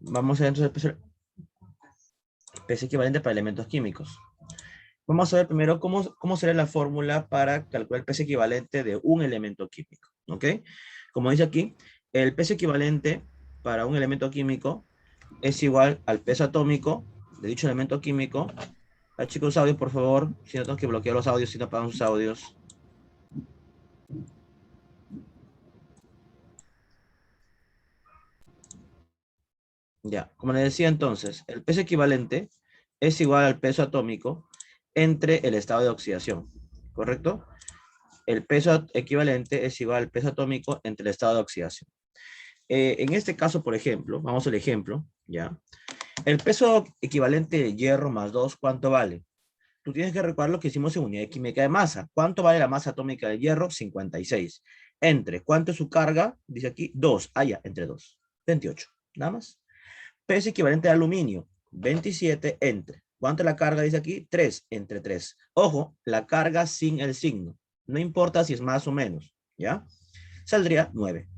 Vamos a ver entonces el peso equivalente para elementos químicos. Vamos a ver primero cómo será la fórmula para calcular el peso equivalente de un elemento químico. ¿Ok? Como dice aquí, el peso equivalente para un elemento químico es igual al peso atómico de dicho elemento químico. Chicos, audios, por favor. Si no, tengo que bloquear los audios, si no apagan sus audios. Ya, como les decía entonces, el peso equivalente es igual al peso atómico entre el estado de oxidación, ¿correcto? El peso equivalente es igual al peso atómico entre el estado de oxidación. En este caso, por ejemplo, vamos al ejemplo, ¿ya? El peso equivalente de hierro más 2, ¿cuánto vale? Tú tienes que recordar lo que hicimos en unidad química de masa. ¿Cuánto vale la masa atómica del hierro? 56. Entre, ¿cuánto es su carga? Dice aquí, 2. Ah, ya, entre 2. 28. Nada más. Peso equivalente de aluminio, 27 entre. ¿Cuánto es la carga? Dice aquí, 3 entre 3. Ojo, la carga sin el signo. No importa si es más o menos, ¿ya? Saldría 9.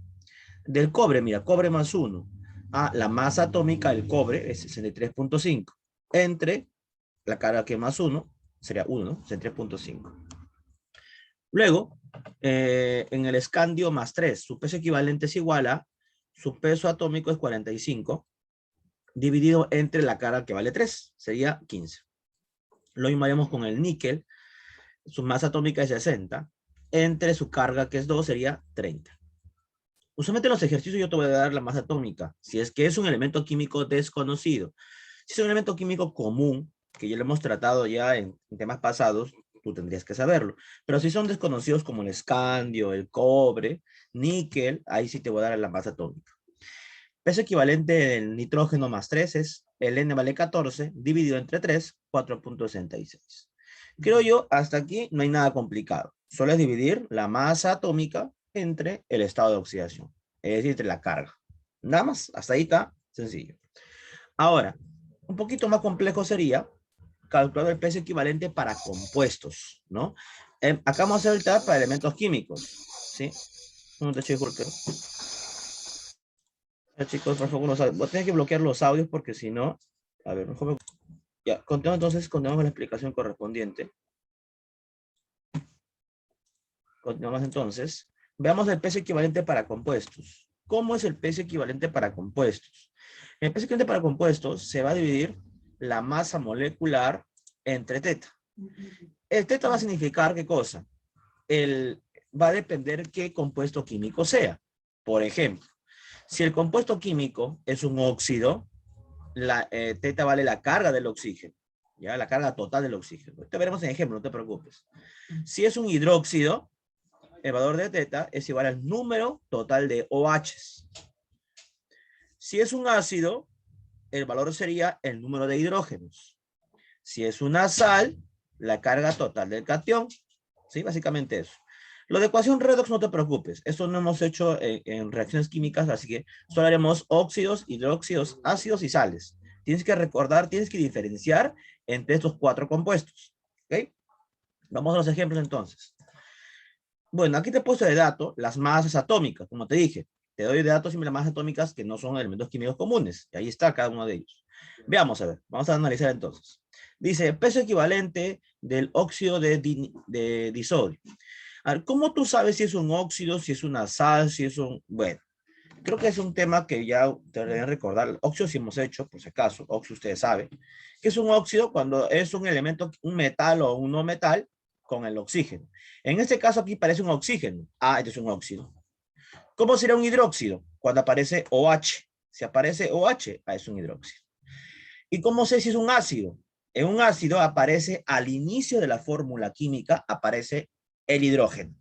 Del cobre, mira, cobre más 1. Ah, la masa atómica del cobre es 63.5. Entre la carga que más 1, sería 1, ¿no? 63.5. Luego, en el escandio más 3, su peso equivalente es igual a, su peso atómico es 45, dividido entre la carga que vale 3, sería 15. Lo mismo haremos con el níquel, su masa atómica es 60, entre su carga que es 2 sería 30. Usualmente en los ejercicios yo te voy a dar la masa atómica, si es que es un elemento químico desconocido. Si es un elemento químico común, que ya lo hemos tratado ya en temas pasados, tú tendrías que saberlo. Pero si son desconocidos como el escandio, el cobre, níquel, ahí sí te voy a dar la masa atómica. Peso equivalente del nitrógeno más 3 es, el N vale 14, dividido entre 3, 4.66. Creo yo, hasta aquí no hay nada complicado. Solo es dividir la masa atómica entre el estado de oxidación, es decir, entre la carga. Nada más, hasta ahí está sencillo. Ahora, un poquito más complejo sería calcular el peso equivalente para compuestos, ¿no? Acá vamos a hacer ahorita para elementos químicos, ¿sí? Un momento, chicos, chicos, por favor, voy a tener que bloquear los audios porque si no, a ver, mejor ya, continuamos con la explicación correspondiente. Continuamos entonces. Veamos el peso equivalente para compuestos. ¿Cómo es el peso equivalente para compuestos? El peso equivalente para compuestos se va a dividir la masa molecular entre teta. El teta va a significar ¿qué cosa? Va a depender qué compuesto químico sea. Por ejemplo, si el compuesto químico es un óxido, la teta vale la carga del oxígeno, ya la carga total del oxígeno. Te veremos en ejemplo, no te preocupes. Si es un hidróxido, el valor de teta es igual al número total de OHs. Si es un ácido, el valor sería el número de hidrógenos. Si es una sal, la carga total del catión. ¿Sí? Básicamente eso. Lo de ecuación redox no te preocupes. Eso no hemos hecho en reacciones químicas, así que solo haremos óxidos, hidróxidos, ácidos y sales. Tienes que recordar, tienes que diferenciar entre estos 4 compuestos. ¿Ok? Vamos a los ejemplos entonces. Bueno, aquí te he puesto de dato las masas atómicas, como te dije. Te doy de datos siempre las masas atómicas que no son elementos químicos comunes. Y ahí está cada uno de ellos. Veamos a ver, vamos a analizar entonces. Dice, peso equivalente del óxido de disodio. A ver, ¿cómo tú sabes si es un óxido, si es una sal, si es un... Bueno, creo que es un tema que ya te deben recordar. Óxido si hemos hecho, por si acaso, óxido ustedes saben, que es un óxido cuando es un elemento, un metal o un no metal con el oxígeno. En este caso aquí parece un oxígeno. Ah, este es un óxido. ¿Cómo será un hidróxido? Cuando aparece OH. Si aparece OH, ah, es un hidróxido. ¿Y cómo sé si es un ácido? En un ácido aparece al inicio de la fórmula química, aparece el hidrógeno.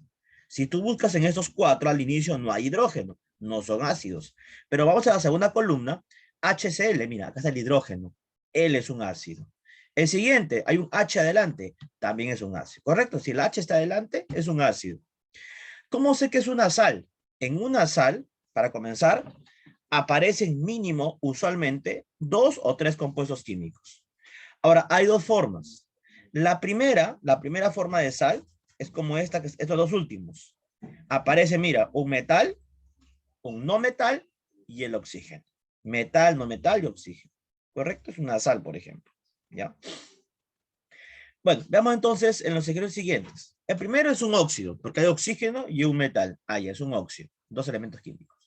Si tú buscas en estos 4, al inicio no hay hidrógeno, no son ácidos. Pero vamos a la segunda columna, HCl, mira, acá está el hidrógeno. L es un ácido. El siguiente, hay un H adelante, también es un ácido. ¿Correcto? Si el H está adelante, es un ácido. ¿Cómo sé que es una sal? En una sal, para comenzar, aparecen mínimo, usualmente, 2 o 3 compuestos químicos. Ahora, hay 2 formas. La primera forma de sal es como esta, que estos 2 últimos. Aparece, mira, un metal, un no metal y el oxígeno. Metal, no metal y oxígeno. ¿Correcto? Es una sal, por ejemplo. ¿Ya? Bueno, veamos entonces en los ejemplos siguientes. El primero es un óxido, porque hay oxígeno y un metal. Ahí es un óxido. Dos elementos químicos.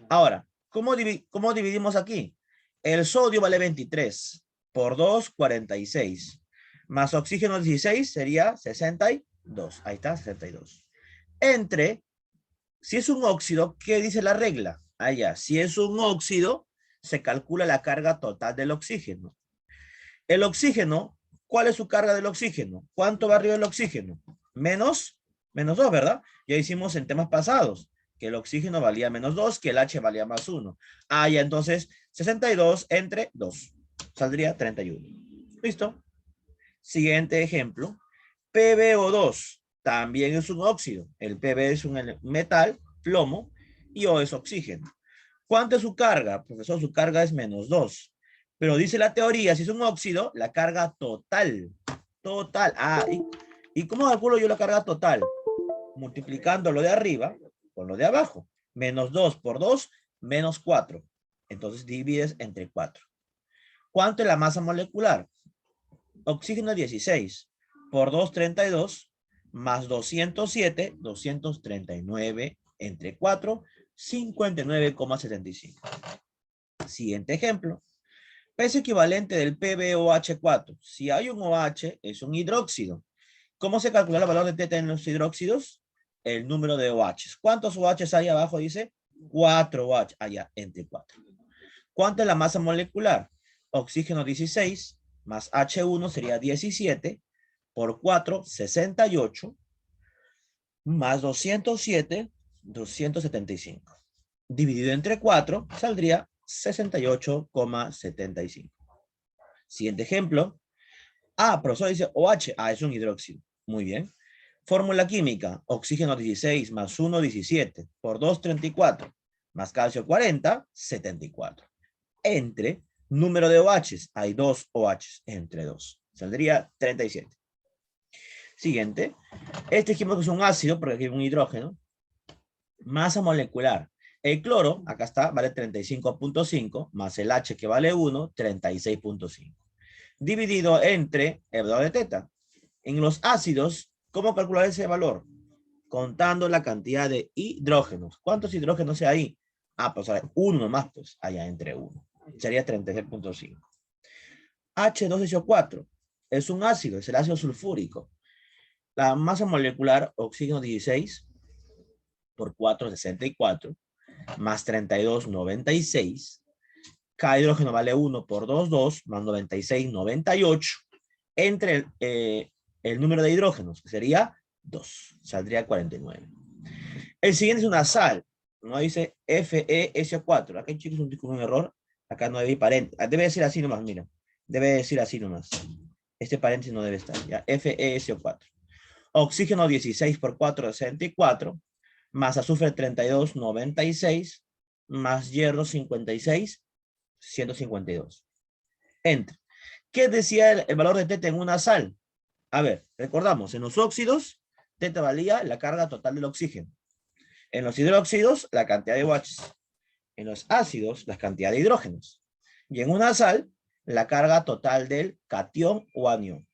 Ahora, ¿cómo dividimos aquí? El sodio vale 23. Por 2, 46. Más oxígeno 16 sería 62. Ahí está, 62. Entre, si es un óxido, ¿qué dice la regla? Allá, si es un óxido, se calcula la carga total del oxígeno. El oxígeno, ¿cuál es su carga del oxígeno? ¿Cuánto va arriba del oxígeno? Menos 2, ¿verdad? Ya hicimos en temas pasados que el oxígeno valía menos 2, que el H valía más 1. Ah, ya entonces 62 entre 2. Saldría 31. ¿Listo? Siguiente ejemplo. PbO2 también es un óxido. El Pb es un metal, plomo, y O es oxígeno. ¿Cuánto es su carga? Profesor, su carga es menos 2. Pero dice la teoría, si es un óxido, la carga total. Total. Ah, ¿y cómo calculo yo la carga total? Multiplicando lo de arriba con lo de abajo. Menos 2 por 2, menos 4. Entonces divides entre 4. ¿Cuánto es la masa molecular? Oxígeno 16 por 2, 32, más 207, 239 entre 4, 59,75. Siguiente ejemplo. Peso equivalente del PbOH4. Si hay un OH, es un hidróxido. ¿Cómo se calcula el valor de teta en los hidróxidos? El número de OHs. ¿Cuántos OHs hay abajo? Dice 4 OH. Allá, entre 4. ¿Cuánto es la masa molecular? Oxígeno 16 más H1 sería 17 por 4, 68 más 207, 275. Dividido entre 4 saldría 68,75. Siguiente ejemplo. Ah, profesor dice OH. Ah, es un hidróxido. Muy bien. Fórmula química. Oxígeno 16 más 1, 17. Por 2, 34. Más calcio 40, 74. Entre número de OHs. Hay 2 OHs entre 2. Saldría 37. Siguiente. Este dijimos que es un ácido porque aquí hay un hidrógeno. Masa molecular. El cloro, acá está, vale 35,5, más el H que vale 1, 36,5. Dividido entre el valor de teta. En los ácidos, ¿cómo calcular ese valor? Contando la cantidad de hidrógenos. ¿Cuántos hidrógenos hay ahí? Ah, pues hay uno más, pues allá entre 1. Sería 36,5. H2SO4 es un ácido, es el ácido sulfúrico. La masa molecular, oxígeno 16 por 4, 64, más 32, 96. Cada hidrógeno vale 1 por 2, 2, más 96, 98. Entre el número de hidrógenos, que sería 2, saldría 49. El siguiente es una sal, no dice FeSO4. Acá chicos un error, acá no debe ir paréntesis, debe decir así nomás, mira, debe decir así nomás. Este paréntesis no debe estar, ya, FeSO4. Oxígeno 16 por 4, 64, más azufre 32, 96, más hierro 56, 152. Entre. ¿Qué decía el valor de teta en una sal? A ver, recordamos, en los óxidos, teta valía la carga total del oxígeno. En los hidróxidos, la cantidad de OHs. En los ácidos, la cantidad de hidrógenos. Y en una sal, la carga total del catión o anión.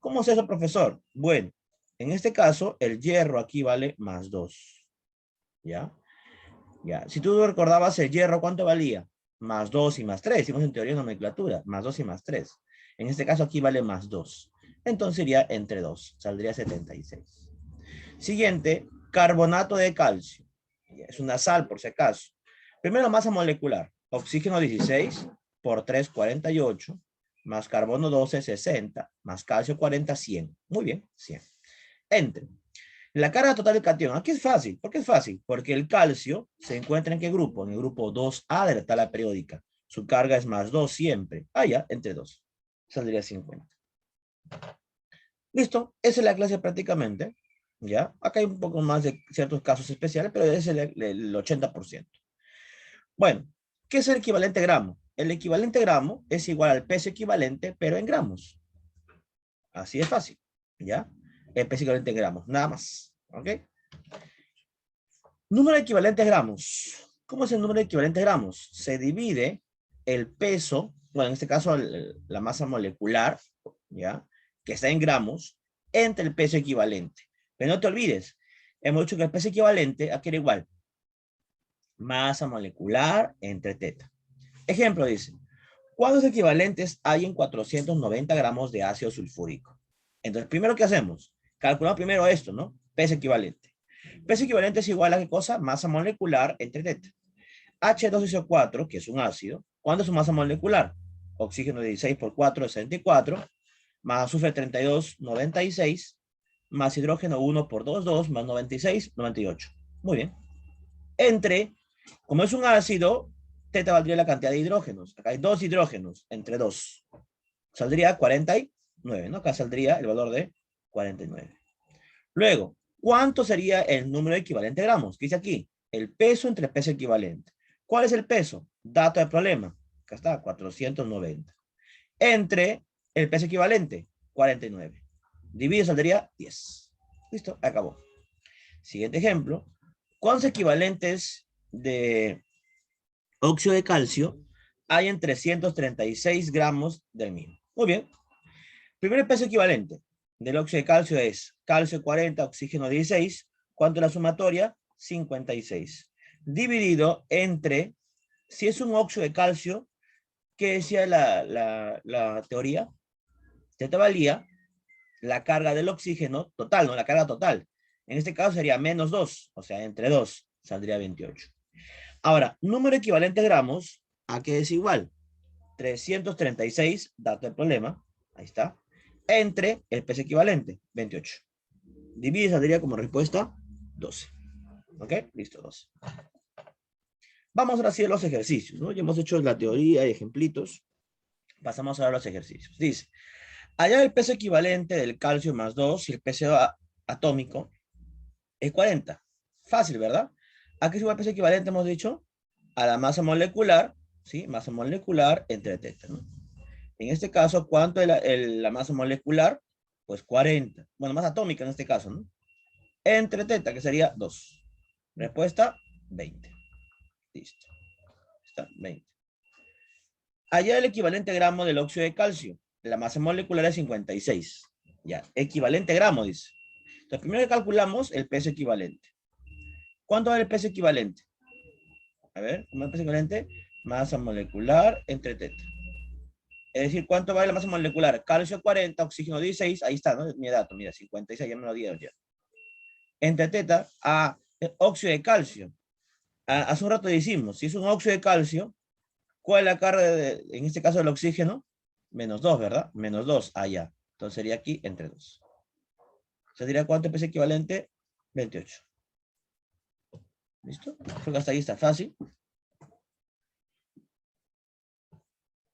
¿Cómo es eso, profesor? Bueno, en este caso, el hierro aquí vale más 2. ¿Ya? Ya. Si tú recordabas el hierro, ¿cuánto valía? Más 2 y más 3. Hicimos en teoría de nomenclatura. Más 2 y más 3. En este caso aquí vale más 2. Entonces iría entre 2. Saldría 76. Siguiente, carbonato de calcio. Es una sal, por si acaso. Primero, masa molecular. Oxígeno 16 por 3, 48. Más carbono 12, 60. Más calcio 40, 100. Muy bien, 100. Entre. La carga total del catión. Aquí es fácil. ¿Por qué es fácil? Porque el calcio se encuentra en qué grupo? En el grupo 2A de la tabla periódica. Su carga es más 2 siempre. Allá, entre 2. Saldría 50. Listo. Esa es la clase prácticamente. ¿Ya? Acá hay un poco más de ciertos casos especiales, pero es el 80%. Bueno, ¿qué es el equivalente gramo? El equivalente gramo es igual al peso equivalente, pero en gramos. Así es fácil. ¿Ya? El peso equivalente en gramos. Nada más. ¿Ok? Número equivalente a gramos. ¿Cómo es el número de equivalentes gramos? Se divide el peso, bueno, en este caso la masa molecular, ¿ya? Que está en gramos, entre el peso equivalente. Pero no te olvides, hemos dicho que el peso equivalente aquí era igual. Masa molecular entre teta. Ejemplo dice, ¿cuántos equivalentes hay en 490 gramos de ácido sulfúrico? Entonces, primero, ¿qué hacemos? Calculamos primero esto, ¿no? Peso equivalente. Peso equivalente es igual a ¿qué cosa? Masa molecular entre teta. H2SO4, que es un ácido, ¿cuánto es su masa molecular? Oxígeno 16 por 4 es 64, más azufre 32, 96, más hidrógeno 1 por 2, 2, más 96, 98. Muy bien. Entre, como es un ácido, teta valdría la cantidad de hidrógenos. Acá hay 2 hidrógenos entre 2. Saldría 49, ¿no? Acá saldría el valor de 49. Luego, ¿cuánto sería el número equivalente de gramos? ¿Qué dice aquí? El peso entre peso equivalente. ¿Cuál es el peso? Dato de problema. Acá está, 490. Entre el peso equivalente, 49. Dividido saldría 10. Listo, acabó. Siguiente ejemplo. ¿Cuántos equivalentes de óxido de calcio hay en 336 gramos del mismo? Muy bien. Primer peso equivalente del óxido de calcio es calcio 40, oxígeno 16. ¿Cuánto es la sumatoria? 56. Dividido entre, si es un óxido de calcio, ¿qué decía la teoría? Te valía la carga del oxígeno total, no la carga total. En este caso sería menos 2, o sea, entre 2 saldría 28. Ahora, número equivalente de gramos, ¿a qué es igual? 336, dato del problema, ahí está, entre el peso equivalente, 28. Divide, saldría como respuesta 12. ¿Ok? Listo, 12. Vamos ahora sí a los ejercicios, ¿no? Ya hemos hecho la teoría y ejemplitos. Pasamos ahora a los ejercicios. Dice, hallar el peso equivalente del calcio más 2 y el peso atómico es 40. Fácil, ¿verdad? ¿A qué es igual el peso equivalente? Hemos dicho a la masa molecular, ¿sí? Masa molecular entre teta, ¿no? En este caso, ¿cuánto es la masa molecular? Pues 40. Bueno, masa atómica en este caso, ¿no? Entre teta, que sería 2. Respuesta, 20. Listo. Está, 20. Allá el equivalente gramo del óxido de calcio. La masa molecular es 56. Ya, equivalente gramo, dice. Entonces, primero que calculamos el peso equivalente. ¿Cuánto vale el peso equivalente? A ver, ¿cómo es el peso equivalente? Masa molecular entre teta. Es decir, ¿cuánto vale la masa molecular? Calcio 40, oxígeno 16, ahí está, ¿no? Mi dato, mira, 56, ya me lo dieron ya. Entre teta a óxido de calcio. Hace un rato decimos, si es un óxido de calcio, ¿cuál es la carga en este caso del oxígeno? Menos 2, ¿verdad? Menos 2, allá. Entonces sería aquí entre 2. ¿Se diría cuánto peso equivalente? 28. ¿Listo? Creo que hasta ahí está fácil.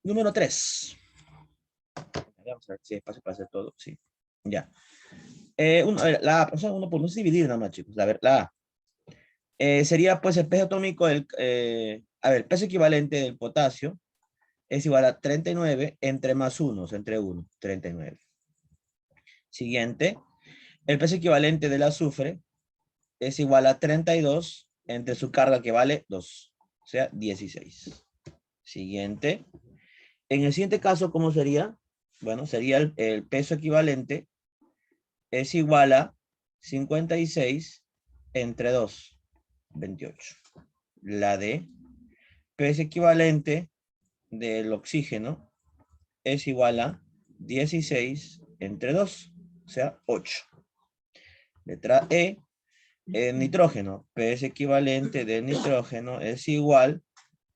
Número 3. Vamos a ver si hay espacio para hacer todo. Sí. Ya. A ver, la A, o sea, uno por no dividir nada más, chicos. A ver, la A. Sería pues el peso atómico del, a ver, el peso equivalente del potasio es igual a 39 entre más 1, entre 1, 39. Siguiente, el peso equivalente del azufre es igual a 32 entre su carga que vale 2, o sea, 16. Siguiente. En el siguiente caso, ¿cómo sería? Bueno, sería el peso equivalente es igual a 56 entre 2, 28. La D, peso equivalente del oxígeno es igual a 16 entre 2, o sea, 8. Letra E, el nitrógeno, peso equivalente del nitrógeno es igual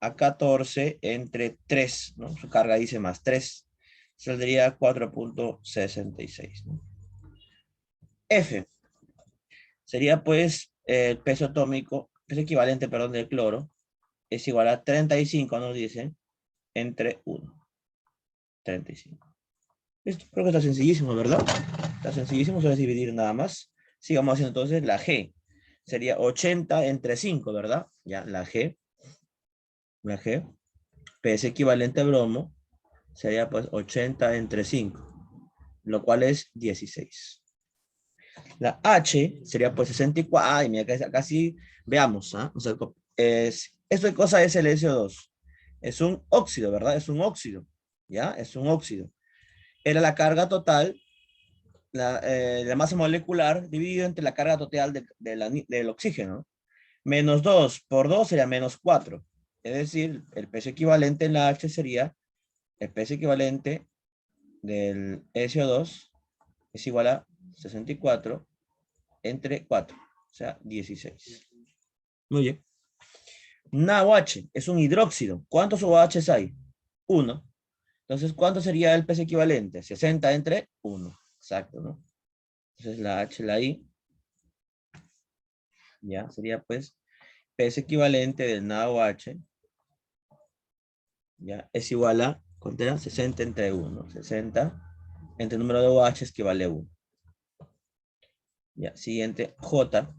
a 14 entre 3, ¿no? Su carga dice más 3, saldría 4.66, ¿no? F, sería pues el peso atómico, peso equivalente, perdón, del cloro, es igual a 35, nos dicen, entre 1. 35. Esto creo que está sencillísimo, ¿verdad? Está sencillísimo, solo es dividir nada más. Sigamos haciendo entonces la G. Sería 80 entre 5, ¿verdad? Ya, la G. La G. Peso equivalente a bromo sería pues 80 entre 5, lo cual es 16. La H sería pues 64. Ay, mira, casi veamos, ¿ah? O sea, es ¿Esto qué cosa es el SO2? Es un óxido, ¿verdad? Es un óxido, ¿ya? Es un óxido. Era la carga total, la masa molecular dividido entre la carga total del oxígeno. Menos 2 por 2 sería menos 4. Es decir, el peso equivalente en la H sería el peso equivalente del SO2 es igual a 64 entre 4, o sea, 16. Muy bien. NaOH es un hidróxido. ¿Cuántos OHs hay? 1. Entonces, ¿cuánto sería el peso equivalente? 60 entre 1. Exacto, ¿no? Entonces, la H, la I, ya, sería pues peso equivalente del NaOH, ya, es igual a, ¿cuánto era? 60 entre 1. 60 entre el número de OHs que vale 1. Ya, siguiente, J.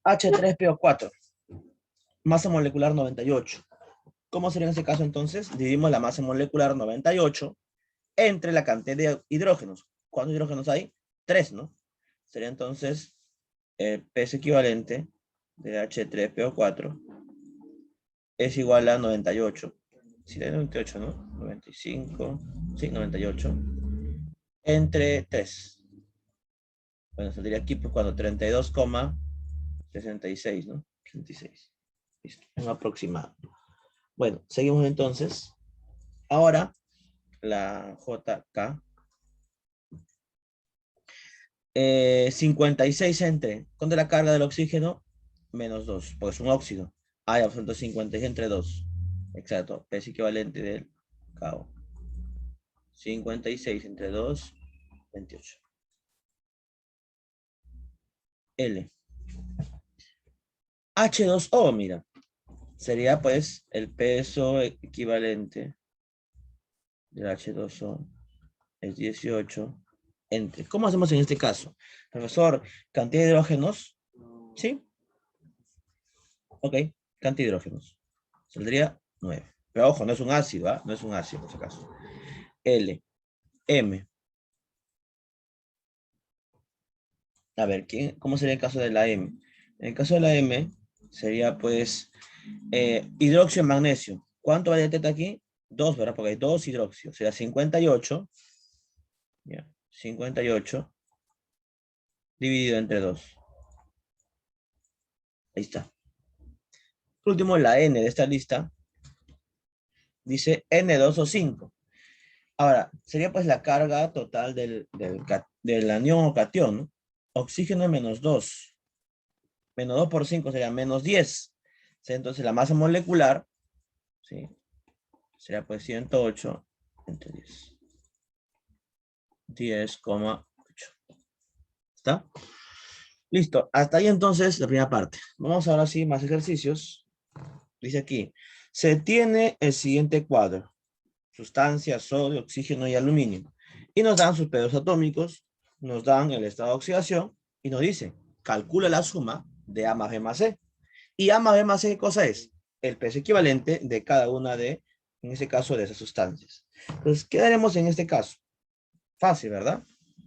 H3PO4. Masa molecular 98. ¿Cómo sería en ese caso entonces? Dividimos la masa molecular 98 entre la cantidad de hidrógenos. ¿Cuántos hidrógenos hay? 3, ¿no? Sería entonces el peso equivalente de H3PO4 es igual a 98. Sí, de 98, ¿no? 95, sí, 98. Entre 3. Bueno, saldría aquí pues cuando 32,66, ¿no? 66. Listo, un aproximado. Bueno, seguimos entonces. Ahora, la JK. 56 entre, ¿cuánto es la carga del oxígeno? Menos 2, porque es un óxido. Hay absoluto 56 entre 2. Exacto, peso equivalente del KO. 56 entre 2, 28. L. H2O, mira. Sería pues el peso equivalente del H2O. Es 18 entre. ¿Cómo hacemos en este caso? Profesor, cantidad de hidrógenos. ¿Sí? Ok, cantidad de hidrógenos. Saldría 9. Pero ojo, no es un ácido, ¿ah? No es un ácido, por si acaso. L, M. A ver, ¿cómo sería el caso de la M? En el caso de la M, sería pues hidróxido de magnesio. ¿Cuánto vale teta aquí? 2, ¿verdad? Porque hay 2 hidróxidos. Será 58. Ya, 58 dividido entre 2. Ahí está. Por último, la N de esta lista dice N2O5. Ahora, sería pues la carga total del anión o cation, ¿no? Oxígeno menos 2. Menos 2 por 5 sería menos 10. Entonces la masa molecular, ¿sí? Sería pues 108 entre 10. 10,8. ¿Está? Listo. Hasta ahí entonces la primera parte. Vamos ahora sí, más ejercicios. Dice aquí, se tiene el siguiente cuadro. Sustancias, sodio, oxígeno y aluminio. Y nos dan sus pesos atómicos, nos dan el estado de oxidación y nos dice, calcula la suma de A más B más C. Y A más B más C, ¿qué cosa es? El peso equivalente de cada una de, en este caso, de esas sustancias. Entonces, ¿qué haremos en este caso? Fácil, ¿verdad?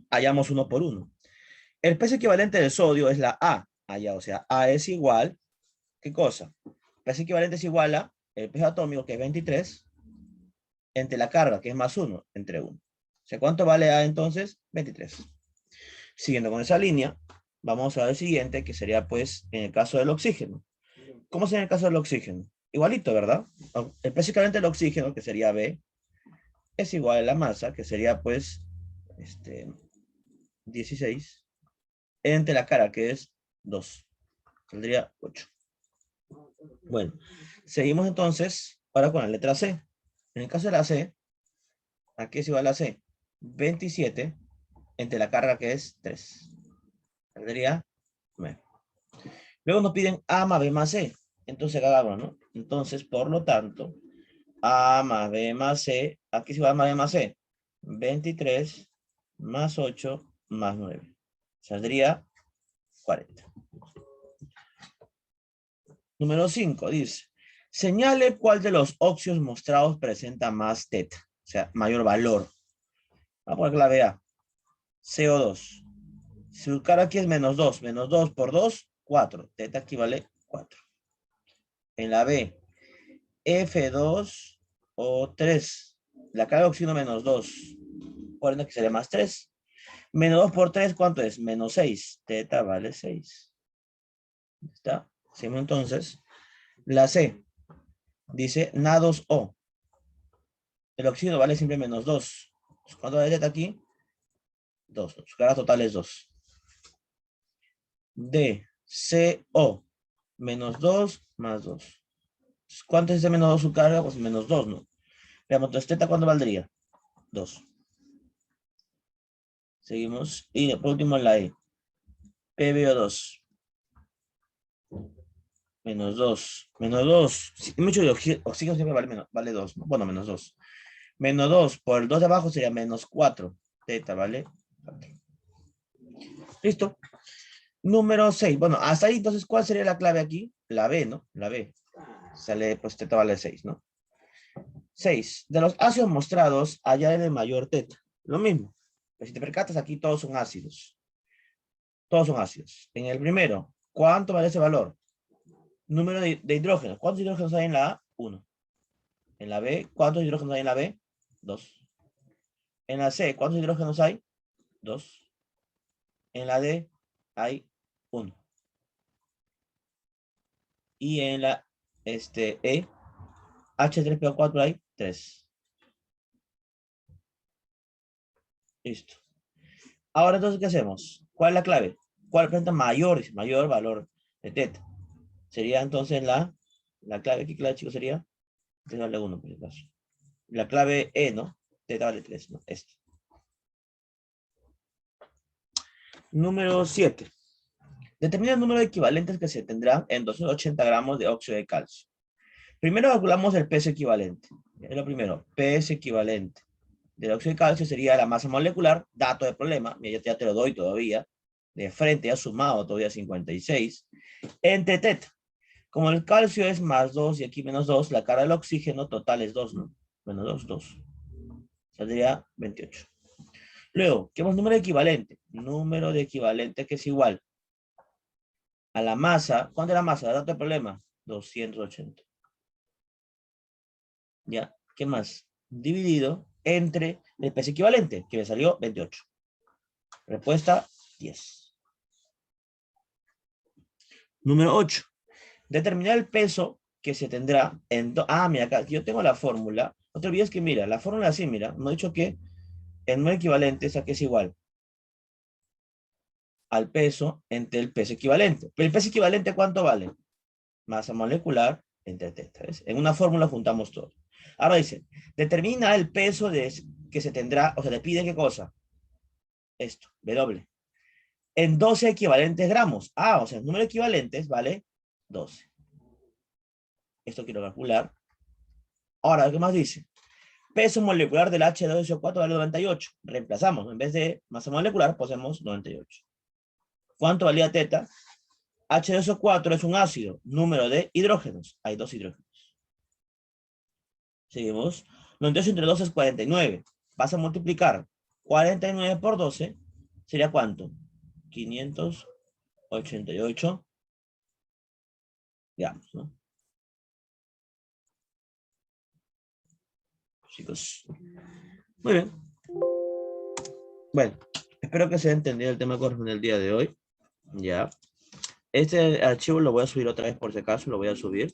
Hallamos uno por uno. El peso equivalente del sodio es la A, allá, o sea, A es igual, ¿qué cosa? El peso equivalente es igual a el peso atómico, que es 23, entre la carga, que es más 1, entre 1. O sea, ¿cuánto vale A entonces? 23. Siguiendo con esa línea, vamos a ver el siguiente, que sería pues en el caso del oxígeno. ¿Cómo sería en el caso del oxígeno? Igualito, ¿verdad? El peso equivalente del oxígeno, que sería B, es igual a la masa, que sería pues 16, entre la carga, que es 2. Saldría 8. Bueno, seguimos entonces ahora con la letra C. En el caso de la C, aquí es igual a C. 27 entre la carga, que es 3. Saldría 9. Luego nos piden A más B más C. Entonces hagamos, ¿no? Entonces, por lo tanto, A más B más C, aquí es igual a más B más C. 23 más 8 más 9. Saldría 40. Número 5 dice, señale cuál de los óxidos mostrados presenta más teta, o sea, mayor valor. Vamos a poner clave A. CO2. Si su cara aquí es menos 2 por 2, 4. Teta equivale 4. En la B, F2 o 3. La carga de oxígeno menos 2. Por ende que sería más 3. Menos 2 por 3, ¿cuánto es? Menos 6. Teta vale 6. ¿Está? Seguimos entonces. La C dice Na2O. El oxígeno vale siempre menos 2. ¿Cuánto vale teta aquí? 2. Su carga total es 2. D, C, O. Menos 2 más 2. ¿Cuánto es ese menos 2 su carga? Pues menos 2, ¿no? Veamos, entonces teta, ¿cuánto valdría? 2. Seguimos. Y por último la E. PbO2. Menos 2. Menos 2. Mucho de oxígeno siempre vale 2, ¿no? Bueno, menos 2. Menos 2 por el 2 de abajo sería menos 4. Teta, ¿vale? 4. Listo. Número 6. Bueno, hasta ahí, entonces, ¿cuál sería la clave aquí? La B, ¿no? La B. Sale, pues, teta vale 6, ¿no? 6. De los ácidos mostrados, allá en el mayor teta. Lo mismo. Pero si te percatas, aquí todos son ácidos. Todos son ácidos. En el primero, ¿cuánto vale ese valor? Número de hidrógenos. ¿Cuántos hidrógenos hay en la A? 1. En la B, ¿cuántos hidrógenos hay en la B? 2. En la C, ¿cuántos hidrógenos hay? 2. En la D hay 1. Y en la E, H3PO4 hay 3. Listo. Ahora entonces, ¿qué hacemos? ¿Cuál es la clave? ¿Cuál presenta mayor valor de teta? Sería entonces la clave, ¿qué clave, chicos, sería? Teta vale 1, por si acaso. La clave E, ¿no? Teta vale 3, ¿no? Número 7. Determina el número de equivalentes que se tendrán en 280 gramos de óxido de calcio. Primero calculamos el peso equivalente. Es lo primero, peso equivalente del óxido de calcio sería la masa molecular, dato de problema, ya te lo doy todavía, de frente ya sumado todavía 56, entre teta. Como el calcio es más 2 y aquí menos 2, la carga del oxígeno total es 2, ¿no? Menos 2, 2. Saldría 28. Luego, ¿qué es número equivalente? Número de equivalente que es igual a la masa. ¿Cuánto es la masa? Dato de problema. 280. ¿Ya? ¿Qué más? Dividido entre el peso equivalente, que me salió 28. Respuesta, 10. Número 8. Determinar el peso que se tendrá en... mira, acá yo tengo la fórmula. No te olvides que, mira, la fórmula así, mira. No he dicho que el número equivalente es que es igual al peso entre el peso equivalente. Pero el peso equivalente, ¿cuánto vale? Masa molecular entre teta. ¿Ves? En una fórmula juntamos todo. Ahora dice, determina el peso que se tendrá, o sea, le pide qué cosa. Esto, W. En 12 equivalentes gramos. O sea, el número de equivalentes vale 12. Esto quiero calcular. Ahora, ¿qué más dice? Peso molecular del H2SO4 vale 98. Reemplazamos. En vez de masa molecular, ponemos 98. ¿Cuánto valía teta? H2SO4 es un ácido. Número de hidrógenos. Hay 2 hidrógenos. Seguimos. 98 entre 12 es 49. Vas a multiplicar 49 por 12. ¿Sería cuánto? 588 gramos, ¿no? Chicos. Muy bien. Bueno, espero que se haya entendido el tema con el día de hoy. Ya. Este archivo lo voy a subir otra vez por si acaso, lo voy a subir.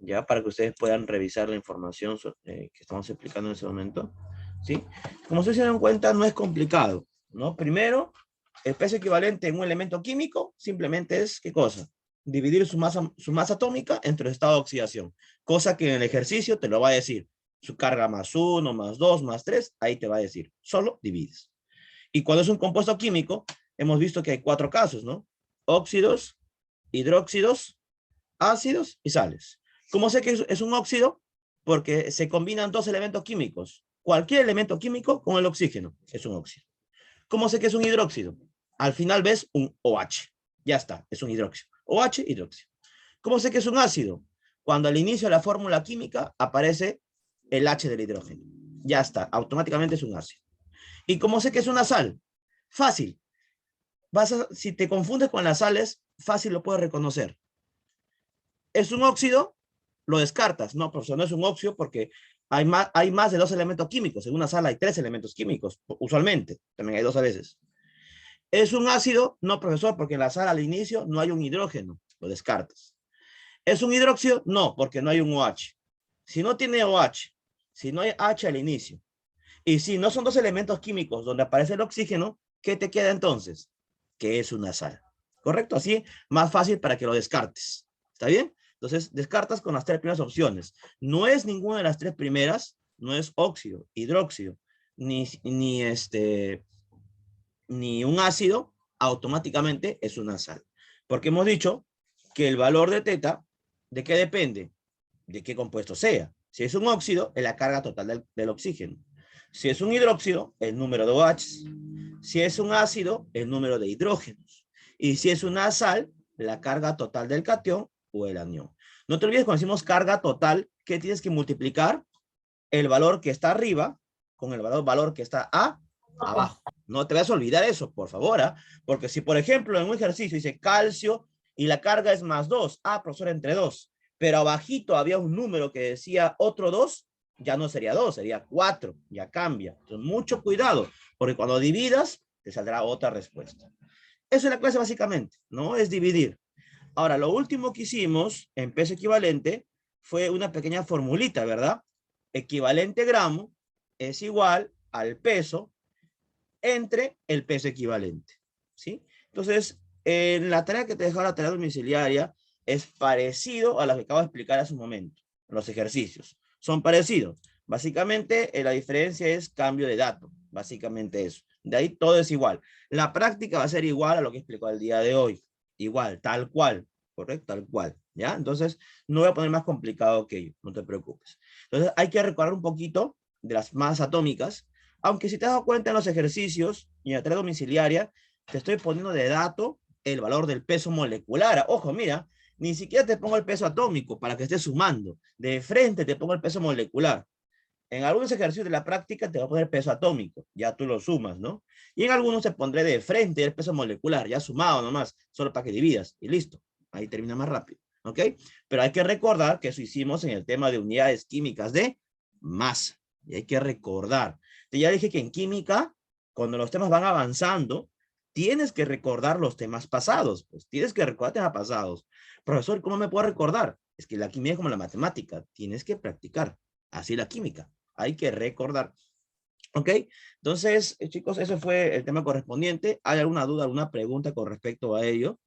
Ya, para que ustedes puedan revisar la información que estamos explicando en ese momento. ¿Sí? Como ustedes se dan cuenta, no es complicado, ¿no? Primero, el peso equivalente en un elemento químico simplemente es, ¿qué cosa? Dividir su masa atómica entre el estado de oxidación. Cosa que en el ejercicio te lo va a decir. Su carga más 1, más 2, más 3, ahí te va a decir. Solo divides. Y cuando es un compuesto químico, hemos visto que hay 4 casos, ¿no? Óxidos, hidróxidos, ácidos y sales. ¿Cómo sé que es un óxido? Porque se combinan 2 elementos químicos. Cualquier elemento químico con el oxígeno es un óxido. ¿Cómo sé que es un hidróxido? Al final ves un OH. Ya está, es un hidróxido. OH, hidróxido. ¿Cómo sé que es un ácido? Cuando al inicio de la fórmula química aparece el H del hidrógeno. Ya está, automáticamente es un ácido. ¿Y cómo sé que es una sal? Fácil. Si te confundes con las sales, fácil lo puedes reconocer? ¿Es un óxido? Lo descartas. No, profesor, no es un óxido porque hay más de 2 elementos químicos. En una sala hay 3 elementos químicos, usualmente. También hay 2 a veces. ¿Es un ácido? No, profesor, porque en la sala al inicio no hay un hidrógeno. Lo descartas. ¿Es un hidróxido? No, porque no hay un OH. Si no tiene OH, si no hay H al inicio, y si no son 2 elementos químicos donde aparece el oxígeno, ¿qué te queda entonces? Que es una sal. ¿Correcto? Así, más fácil para que lo descartes. ¿Está bien? Entonces, descartas con las 3 primeras opciones. No es ninguna de las 3 primeras, no es óxido, hidróxido, ni un ácido, automáticamente es una sal. Porque hemos dicho que el valor de teta, ¿de qué depende? De qué compuesto sea. Si es un óxido, es la carga total del oxígeno. Si es un hidróxido, el número de OHs. Si es un ácido, el número de hidrógenos. Y si es una sal, la carga total del catión o el anión. No te olvides cuando decimos carga total, que tienes que multiplicar el valor que está arriba con el valor que está abajo. No te vas a olvidar eso, por favor, ¿eh? Porque si, por ejemplo, en un ejercicio dice calcio y la carga es más 2, profesor, entre 2, pero abajito había un número que decía otro 2, ya no sería 2, sería 4, ya cambia. Entonces, mucho cuidado, porque cuando dividas, te saldrá otra respuesta. Eso es la clase básicamente, ¿no? Es dividir. Ahora, lo último que hicimos en peso equivalente fue una pequeña formulita, ¿verdad? Equivalente gramo es igual al peso entre el peso equivalente, ¿sí? Entonces, en la tarea que te dejó la tarea domiciliaria es parecido a la que acabo de explicar hace un momento, los ejercicios. Son parecidos. Básicamente, la diferencia es cambio de dato, básicamente eso. De ahí todo es igual. La práctica va a ser igual a lo que explicó el día de hoy. Igual, tal cual, ¿correcto? Tal cual, ¿ya? Entonces, no voy a poner más complicado que ello, no te preocupes. Entonces, hay que recordar un poquito de las masas atómicas, aunque si te has dado cuenta en los ejercicios y en la tarea domiciliaria, te estoy poniendo de dato el valor del peso molecular. Ojo, mira, ni siquiera te pongo el peso atómico para que estés sumando. De frente te pongo el peso molecular. En algunos ejercicios de la práctica te voy a poner peso atómico, ya tú lo sumas, ¿no? Y en algunos te pondré de frente el peso molecular, ya sumado nomás, solo para que dividas y listo. Ahí termina más rápido, ¿ok? Pero hay que recordar que eso hicimos en el tema de unidades químicas de masa. Y hay que recordar. Ya dije que en química, cuando los temas van avanzando, tienes que recordar los temas pasados. Pues tienes que recordar temas pasados. Profesor, ¿cómo me puedo recordar? Es que la química es como la matemática. Tienes que practicar. Así la química. Hay que recordar. ¿Ok? Entonces, chicos, ese fue el tema correspondiente. ¿Hay alguna duda, alguna pregunta con respecto a ello?